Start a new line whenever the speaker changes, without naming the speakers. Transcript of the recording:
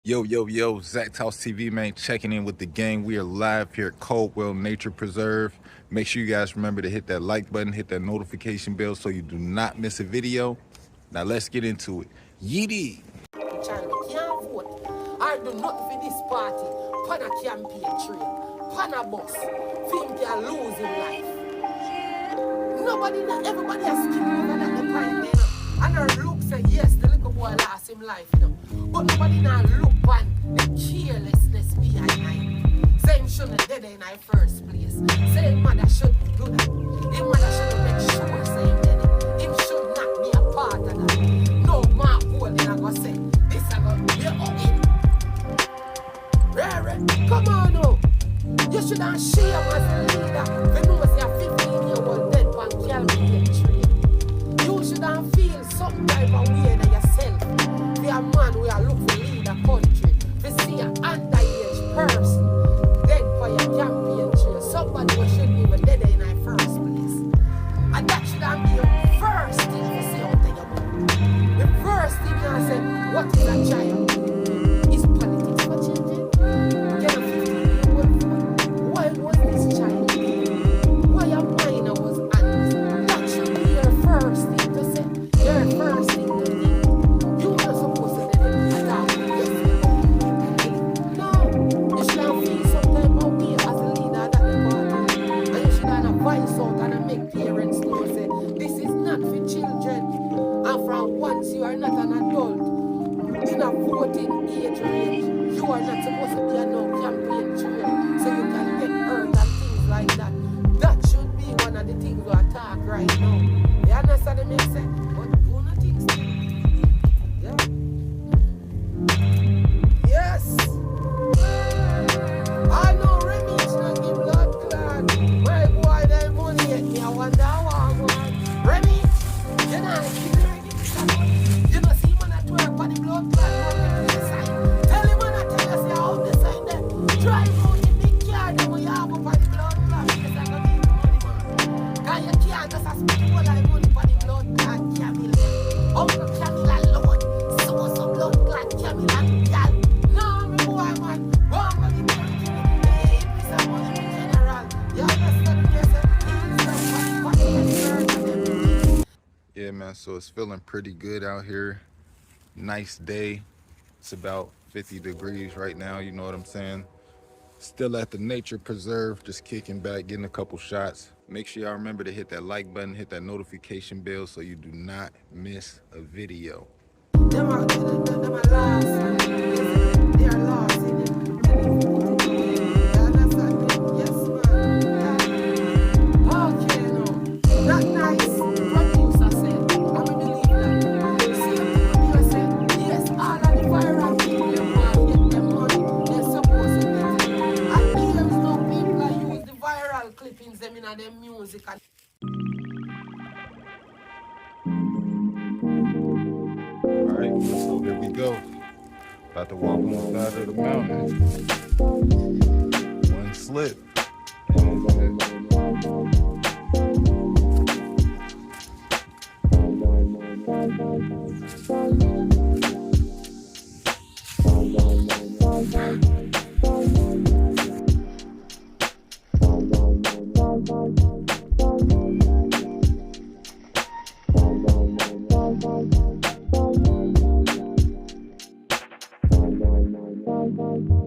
Yo, Zak Tawks TV, man, checking in with the gang. We are live here at Caldwell Nature Preserve. Make sure you guys remember to hit that like button, hit that notification bell so you do not miss a video. Now let's get into it. Yeety!
China can't vote. I do nothing for this party. Pan a campaign trail. Pan a bus. Think you're losing life. Nobody, not everybody has skipped over that the pine there. And her look say yes, the little boy lost him life, you know. But nobody now look on the carelessness behind it. Same shouldn't dead in our first place. Same mother should do that. Him mother should make sure same dead. Him should not be a part of that. No mark holding I go say, this I go be okay. Rare, come on now. You should have shame as a leader. When you say a 15-year-old dead man can't be trained. You should have feel some type of way to yourself. Be a man we are looking to lead a country. To see an underage person dead for your campaign trail. Somebody who shouldn't even dead in the first place. And that should have been your first thing to say out there about. The first thing you say, what is a child? Is politics for children? Get a 15-year-old phone. Why was this child? Why a minor was honest? That should be your first thing to say. Your first thing to think. You were supposed to do it at all. No, you should have feel some type of way as a leader at the party. And you should have a voice out and make parents know say this is not for children. And from once you are not an adult in a voting age range, you are not supposed to be a no campaign trail. So you can get hurt and things like that. That should be one of the things we attack right now. You understand the make sense? But do not think so. Yeah. Yes. I know Remy is not give blood clot. My boy, that money get me. I wonder how I want. Remy, you know, you know, see man at work for the blood clot. Tell him man I tell you, say how this side there. Drive out the big car, then we have up for the blood clot. Because I don't need the money, man. Cause you can't just spend all that money for the blood clot, Camille. Uncle Camille alone. So blood clot, Camille and girl. No, me boy, man. Go on for the blood clot. Hey, it's a money in general. You understand me?
Yeah, man, so it's feeling pretty good out here. Nice day. It's about 50 degrees right now, you know what I'm saying? Still at the Nature Preserve, just kicking back, getting a couple shots. Make sure y'all remember to hit that like button, hit that notification bell so you do not miss a video.
Them are lost. They are lost in it. Yes, man. Okay, no. That nice producer said, I believe that. See, producer said, yes, all of the viral people them want to get them money. They're supposed to get it. And there is no people that use the viral clippings them in their music. And
Alright, so here we go. About to walk on the side of the mountain. One slip.
Bye.